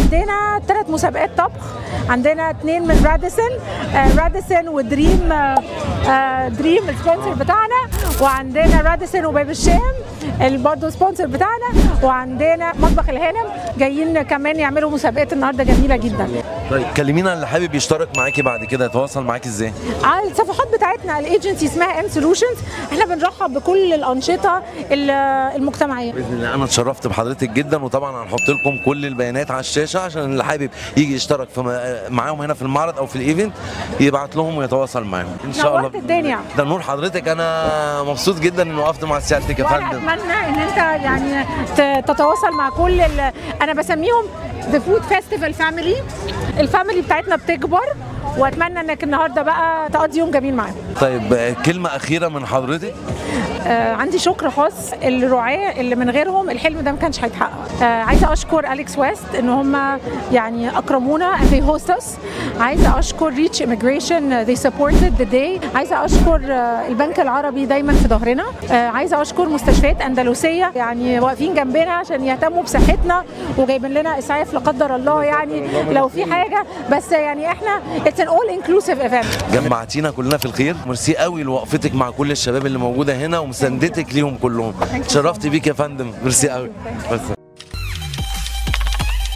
عندنا 3 مسابقات طبخ، عندنا 2 من راديسون ودريم، دريم السبونسر بتاعنا، وعندنا راديسون وباب الشام برضه سبونسر بتاعنا، وعندنا مطبخ الهانم جايين كمان يعملوا مسابقات النهارده جميله جدا. طيب كلمينا عن اللي حابب يشترك معاكي بعد كده، يتواصل معاكي ازاي؟ على الصفحات بتاعتنا الايجنسي اسمها ام سولوشنز، احنا بنرحب بكل الانشطه المجتمعيه. باذن الله انا اتشرفت بحضرتك جدا، وطبعا هنحط لكم كل البيانات على الشاشه عشان اللي حابب يجي يشترك معاهم هنا في المعرض او في الايفنت يبعت لهم ويتواصل معاهم ان شاء الله. نورت الدنيا. ده نور حضرتك، انا مبسوط جدا ان وقفت مع سيادتك يا فندم. وانا اتمنى ان انت يعني تتواصل مع كل انا بسميهم ذا فود فيستيفال فاميلي، الفاميلي بتاعتنا بتكبر، واتمنى انك النهارده بقى تقضي يوم جميل معاهم. طيب كلمه اخيره من حضرتك. عندي شكر خاص الرعاة اللي من غيرهم الحلم ده ما كانش هيتحقق. عايزه اشكر أليكس ويست ان هم يعني اكرمونا and they host us. عايزه اشكر ريتش immigration they supported the day. عايزه اشكر البنك العربي دايما في ظهرنا. عايزه اشكر مستشفيات اندلسيه يعني واقفين جنبنا عشان يهتموا بصحتنا وجايبين لنا اسعاف لا قدر الله يعني لو في حاجه، بس يعني احنا it's an all inclusive event. جمعتينا كلنا في الخير، ميرسي قوي لوقفتك مع كل الشباب اللي موجوده هنا ومساندتك ليهم كلهم. اتشرفت بيك يا فندم، ميرسي قوي. بس